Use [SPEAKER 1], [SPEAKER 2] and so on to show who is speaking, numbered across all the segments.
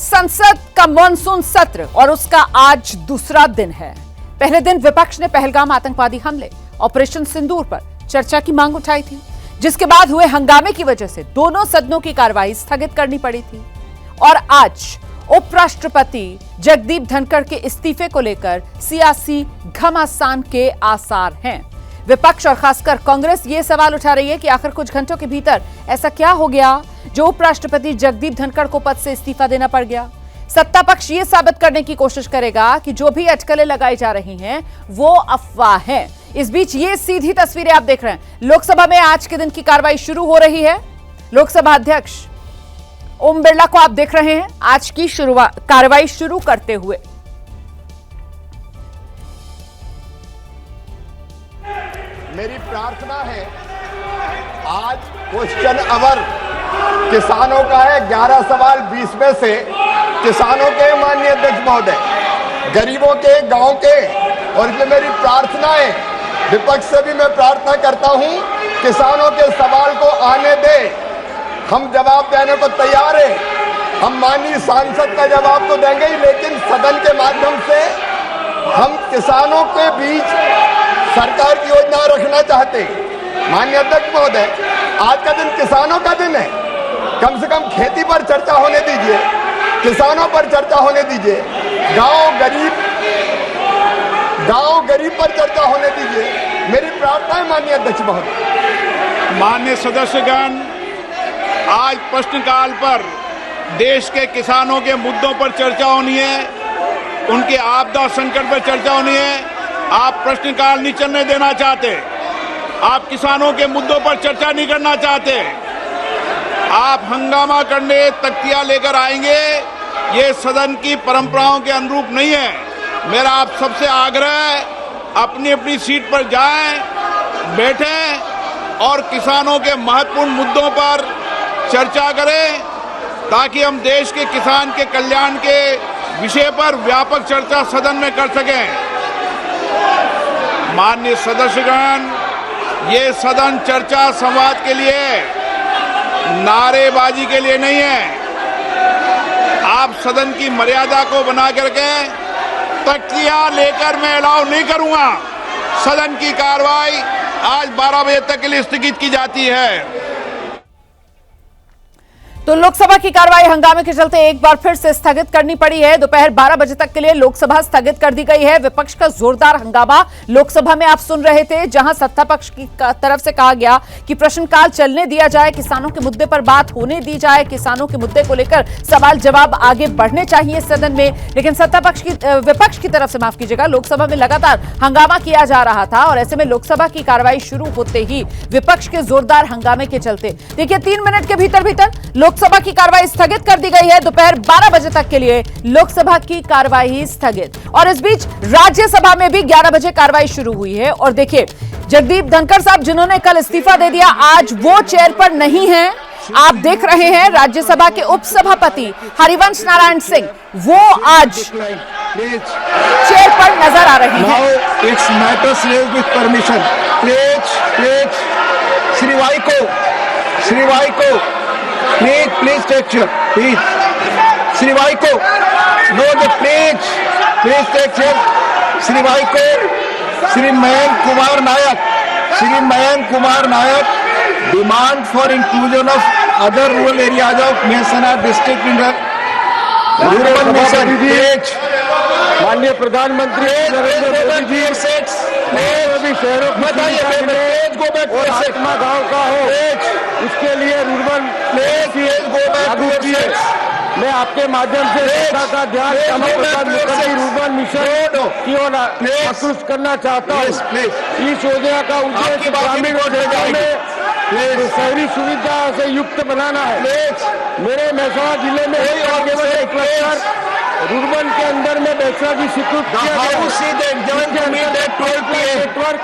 [SPEAKER 1] संसद का मॉनसून सत्र और उसका आज दूसरा दिन है। पहले दिन विपक्ष ने पहलगाम आतंकवादी हमले, ऑपरेशन सिंदूर पर चर्चा की मांग उठाई थी, जिसके बाद हुए हंगामे की वजह से दोनों सदनों की कार्रवाई स्थगित करनी पड़ी थी। और आज उपराष्ट्रपति जगदीप धनखड़ के इस्तीफे को लेकर सियासी घमासान के आसार हैं। विपक्ष और खासकर कांग्रेस ये सवाल उठा रही है कि आखिर कुछ घंटों के भीतर ऐसा क्या हो गया जो उपराष्ट्रपति जगदीप धनखड़ को पद से इस्तीफा देना पड़ गया। सत्ता पक्ष ये साबित करने की कोशिश करेगा कि जो भी अटकलें लगाई जा रही हैं वो अफवाह है। इस बीच ये सीधी तस्वीरें आप देख रहे हैं, लोकसभा में आज के दिन की कार्रवाई शुरू हो रही है। लोकसभा अध्यक्ष ओम बिरला को आप देख रहे हैं आज की कार्रवाई शुरू करते हुए।
[SPEAKER 2] मेरी प्रार्थना है, आज क्वेश्चन आवर किसानों का है। 11 सवाल 20 में से किसानों के, माननीय अध्यक्ष महोदय, गरीबों के, गांव के, और इसलिए मेरी प्रार्थना है, विपक्ष से भी मैं प्रार्थना करता हूं, किसानों के सवाल को आने दे। हम जवाब देने को तैयार है। हम माननीय सांसद का जवाब तो देंगे ही, लेकिन सदन के माध्यम से हम किसानों के बीच सरकार की योजना रखना चाहते हैं। माननीय अध्यक्ष महोदय, आज का दिन किसानों का दिन है। कम से कम खेती पर चर्चा होने दीजिए, किसानों पर चर्चा होने दीजिए, गांव गरीब पर चर्चा होने दीजिए। मेरी प्रार्थना है माननीय अध्यक्ष महोदय।
[SPEAKER 3] माननीय सदस्यगण, आज प्रश्नकाल पर देश के किसानों के मुद्दों पर चर्चा होनी है, उनके आपदा संकट पर चर्चा होनी है। आप प्रश्नकाल नहीं चलने देना चाहते, आप किसानों के मुद्दों पर चर्चा नहीं करना चाहते, आप हंगामा करने तख्तियां लेकर आएंगे। ये सदन की परंपराओं के अनुरूप नहीं है। मेरा आप सबसे आग्रह है, अपनी अपनी सीट पर जाएं, बैठें और किसानों के महत्वपूर्ण मुद्दों पर चर्चा करें, ताकि हम देश के किसान के कल्याण के विषय पर व्यापक चर्चा सदन में कर सकें। माननीय सदस्यगण, ये सदन चर्चा संवाद के लिए, नारेबाजी के लिए नहीं है। आप सदन की मर्यादा को बना करके तख्तियां लेकर मैं अलाउ नहीं करूंगा। सदन की कार्रवाई आज 12 बजे तक के लिए स्थगित की जाती है।
[SPEAKER 1] तो लोकसभा की कार्रवाई हंगामे के चलते एक बार फिर से स्थगित करनी पड़ी है। दोपहर 12 बजे तक के लिए लोकसभा स्थगित कर दी गई है। विपक्ष का जोरदार हंगामा लोकसभा में आप सुन रहे थे, जहां सत्ता पक्ष की तरफ से कहा गया कि प्रश्नकाल चलने दिया जाए, किसानों के मुद्दे पर बात होने दी जाए, किसानों के मुद्दे को लेकर सवाल जवाब आगे बढ़ने चाहिए सदन में। लेकिन विपक्ष की तरफ से, माफ कीजिएगा, लोकसभा में लगातार हंगामा किया जा रहा था और ऐसे में लोकसभा की कार्रवाई शुरू होते ही विपक्ष के जोरदार हंगामे के चलते देखिए 3 मिनट के भीतर लोकसभा की कार्रवाई स्थगित कर दी गई है। दोपहर 12 बजे तक के लिए लोकसभा की कार्रवाई स्थगित। और इस बीच राज्यसभा में भी 11 बजे कार्रवाई शुरू हुई है। और देखिए, जगदीप धनखड़ साहब, जिन्होंने कल इस्तीफा दे दिया, आज वो चेयर पर नहीं है। आप देख रहे हैं राज्यसभा के उपसभापति हरिवंश नारायण सिंह, वो आज चेयर पर नजर आ रहे हैं।
[SPEAKER 2] Please take chair. Please. Shri Vaiko. No, please take chair. Shri Vaiko. Shri Mayank Kumar Nayak. Demand for inclusion of other rural areas of Mehsana district in the rural mission. माननीय प्रधानमंत्री नरेंद्र मोदी जी महात्मा गांव का हो, उसके लिए रुर्बन मैं आपके माध्यम से जनता का ध्यान रुर्बन मिशन की ओर आकृष्ट करना चाहता हूँ। इस योजना का उद्देश्य ग्रामीण क्षेत्रों में शहरी सुविधा से युक्त बनाना है। मेरे मेहसाना जिले में केवल एक क्लस्टर रुर्बन के अंदर में बेचना की स्वीकृत नेटवर्क।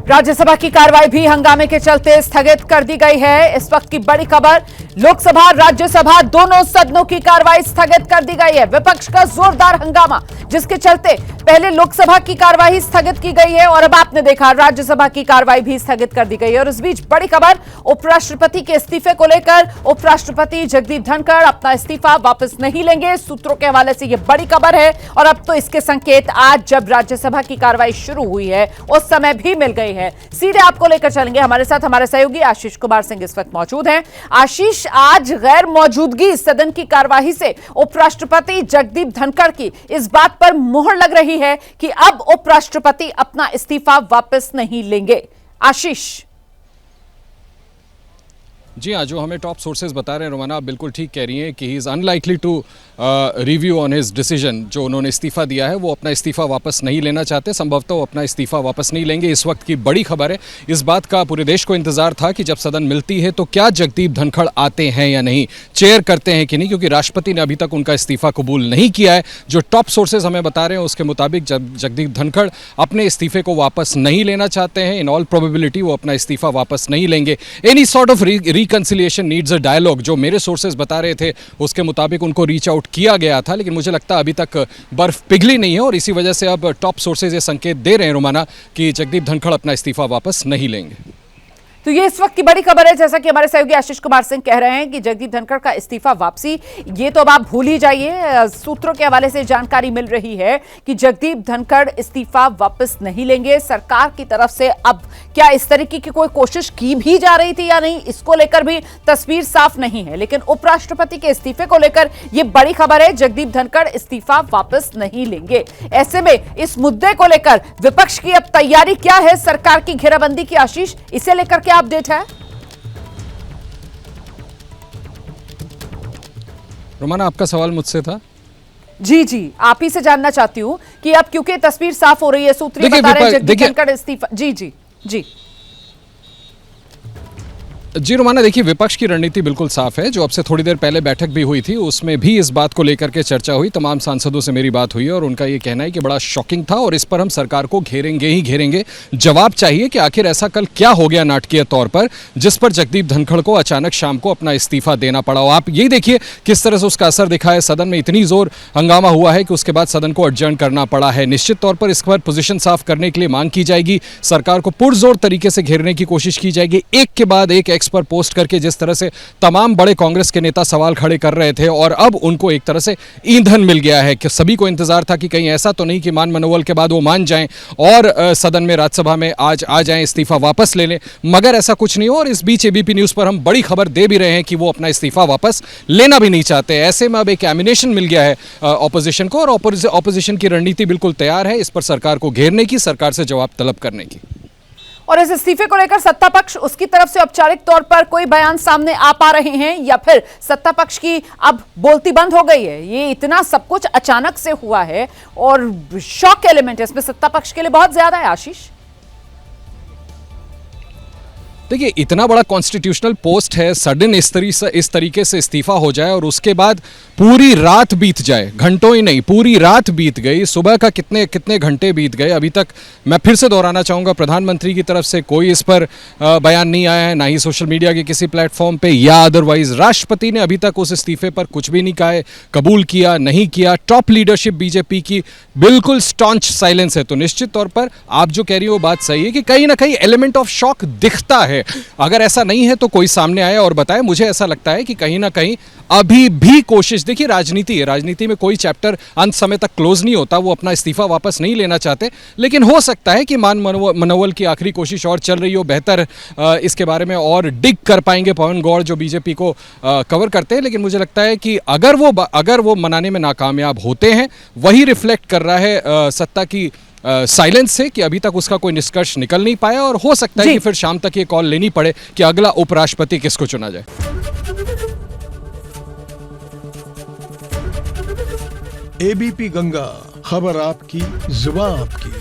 [SPEAKER 1] राज्यसभा की कार्रवाई भी हंगामे के चलते स्थगित कर दी गई है। इस वक्त की बड़ी खबर, लोकसभा राज्यसभा दोनों सदनों की कार्रवाई स्थगित कर दी गई है। विपक्ष का जोरदार हंगामा, जिसके चलते पहले लोकसभा की कार्रवाई स्थगित की गई है और अब आपने देखा राज्यसभा की कार्रवाई भी स्थगित कर दी गई है। और इस बीच बड़ी खबर उपराष्ट्रपति के इस्तीफे को लेकर, उपराष्ट्रपति जगदीप धनखड़ अपना इस्तीफा वापस नहीं लेंगे, सूत्रों के हवाले से यह बड़ी खबर है। और अब तो इसके संकेत आज जब राज्यसभा की कार्रवाई शुरू हुई है उस समय भी मिल गई है। सीधे आपको लेकर चलेंगे, हमारे साथ हमारे सहयोगी आशीष कुमार सिंह इस वक्त मौजूद हैं। आशीष, आज गैर मौजूदगी सदन की कार्यवाही से उपराष्ट्रपति जगदीप धनखड़ की इस बात पर मुहर लग रही है कि अब उपराष्ट्रपति अपना इस्तीफा वापस नहीं लेंगे। आशीष।
[SPEAKER 4] जी हाँ, जो हमें टॉप सोर्सेज बता रहे हैं रोमाना, आप बिल्कुल ठीक कह रही हैं कि he is unlikely to review on his decision. जो उन्होंने इस्तीफा दिया है वो अपना इस्तीफा वापस नहीं लेना चाहते, संभवतः वो अपना इस्तीफा वापस नहीं लेंगे। इस वक्त की बड़ी खबर है, इस बात का पूरे देश को इंतजार था कि जब सदन मिलती है तो क्या जगदीप धनखड़ आते हैं या नहीं, चेयर करते हैं कि नहीं, क्योंकि राष्ट्रपति ने अभी तक उनका इस्तीफा कबूल नहीं किया है। जो टॉप सोर्सेज हमें बता रहे हैं उसके मुताबिक जगदीप धनखड़ अपने इस्तीफे को वापस नहीं लेना चाहते हैं। इन ऑल प्रोबेबिलिटी वो अपना इस्तीफा वापस नहीं लेंगे। Any sort of reconciliation needs a dialogue, जो मेरे सोर्सेज बता रहे थे उसके मुताबिक उनको रीच आउट किया गया था, लेकिन मुझे लगता है अभी तक बर्फ पिघली नहीं है और इसी वजह से अब टॉप सोर्सेज ये संकेत दे रहे हैं रोमाना कि जगदीप धनखड़ अपना इस्तीफा वापस नहीं लेंगे।
[SPEAKER 1] तो ये इस वक्त की बड़ी खबर है, जैसा कि हमारे सहयोगी आशीष कुमार सिंह कह रहे हैं कि जगदीप धनखड़ का इस्तीफा वापसी, ये तो अब आप भूल ही जाइए। सूत्रों के हवाले से जानकारी मिल रही है कि जगदीप धनखड़ इस्तीफा वापस नहीं लेंगे। सरकार की तरफ से अब क्या इस तरीके की कोई कोशिश की भी जा रही थी या नहीं, इसको लेकर भी तस्वीर साफ नहीं है। लेकिन उपराष्ट्रपति के इस्तीफे को लेकर यह बड़ी खबर है, जगदीप धनखड़ इस्तीफा वापस नहीं लेंगे। ऐसे में इस मुद्दे को लेकर विपक्ष की अब तैयारी क्या है सरकार की घेराबंदी की? आशीष, इसे लेकर क्या अपडेट है?
[SPEAKER 4] रोमाना, आपका सवाल मुझसे था?
[SPEAKER 1] जी, आप ही से जानना चाहती हूं कि अब क्योंकि तस्वीर साफ हो रही है, सूत्र बता रहे हैं जगदीप धनखड़ इस्तीफा। जी
[SPEAKER 4] जी रोमाना, देखिए विपक्ष की रणनीति बिल्कुल साफ है। जो अब से थोड़ी देर पहले बैठक भी हुई थी उसमें भी इस बात को लेकर के चर्चा हुई, तमाम सांसदों से मेरी बात हुई और उनका ये कहना है कि बड़ा शॉकिंग था और इस पर हम सरकार को घेरेंगे ही घेरेंगे। जवाब चाहिए कि आखिर ऐसा कल क्या हो गया नाटकीय तौर पर जिस पर जगदीप धनखड़ को अचानक शाम को अपना इस्तीफा देना पड़ा। आप यही देखिए किस तरह से उसका असर दिखा है। सदन में इतनी जोर हंगामा हुआ है कि उसके बाद सदन को एडजर्न करना पड़ा है। निश्चित तौर पर इस पर पोजीशन साफ करने के लिए मांग की जाएगी, सरकार को पुरजोर तरीके से घेरने की कोशिश की जाएगी। एक के बाद एक एक्स पर पोस्ट करके जिस तरह से तमाम बड़े कांग्रेस के नेता सवाल खड़े कर रहे थे और अब उनको एक तरह से ईंधन मिल गया है कि सभी को इंतजार था कि कहीं ऐसा तो नहीं कि मान मनोवल के बाद वो मान जाएं और सदन में राज्यसभा में आज आ जाएं, इस्तीफा वापस ले लें, मगर ऐसा कुछ नहीं हो। और इस बीच एबीपी न्यूज पर हम बड़ी खबर दे भी रहे हैं कि वो अपना इस्तीफा वापस लेना भी नहीं चाहते। ऐसे में अब एक एमिनेशन मिल गया है ऑपोजिशन को और ऑपोजिशन की रणनीति बिल्कुल तैयार है इस पर सरकार को घेरने की, सरकार से जवाब तलब करने की।
[SPEAKER 1] और इस इस्तीफे को लेकर सत्ता पक्ष, उसकी तरफ से औपचारिक तौर पर कोई बयान सामने आ पा रहे हैं या फिर सत्ता पक्ष की अब बोलती बंद हो गई है? ये इतना सब कुछ अचानक से हुआ है और शॉक एलिमेंट इसमें सत्ता पक्ष के लिए बहुत ज्यादा है। आशीष,
[SPEAKER 4] देखिए इतना बड़ा कॉन्स्टिट्यूशनल पोस्ट है, सडन इस तरीके से इस्तीफा हो जाए और उसके बाद पूरी रात बीत जाए, घंटों ही नहीं पूरी रात बीत गई, सुबह का कितने कितने घंटे बीत गए। अभी तक मैं फिर से दोहराना चाहूँगा, प्रधानमंत्री की तरफ से कोई इस पर बयान नहीं आया है, ना ही सोशल मीडिया के किसी प्लेटफॉर्म पे या अदरवाइज। राष्ट्रपति ने अभी तक उस इस्तीफे पर कुछ भी नहीं कहा है, कबूल किया नहीं किया। टॉप लीडरशिप बीजेपी की बिल्कुल स्टॉन्च साइलेंस है। तो निश्चित तौर पर आप जो कह रही हो बात सही है कि कहीं ना कहीं एलिमेंट ऑफ शॉक दिखता है। अगर ऐसा नहीं है तो कोई सामने आए और बताए। मुझे ऐसा लगता है कि कहीं ना कहीं अभी भी कोशिश, देखिए राजनीति है, राजनीति में कोई चैप्टर अंत समय तक क्लोज नहीं होता। वो अपना इस्तीफा वापस नहीं लेना चाहते, लेकिन हो सकता है कि मान मनोवल की आखिरी कोशिश और चल रही हो, बेहतर इसके बारे में और डिग कर पाएंगे पवन गौड़ जो बीजेपी को कवर करते हैं। लेकिन मुझे लगता है कि अगर वो मनाने में नाकामयाब होते हैं, वही रिफ्लेक्ट कर रहा है सत्ता की साइलेंस से कि अभी तक उसका कोई निष्कर्ष निकल नहीं पाया और हो सकता है कि फिर शाम तक ये कॉल लेनी पड़े कि अगला उपराष्ट्रपति किसको चुना जाए।
[SPEAKER 5] एबीपी गंगा, खबर आपकी, जुबान आपकी।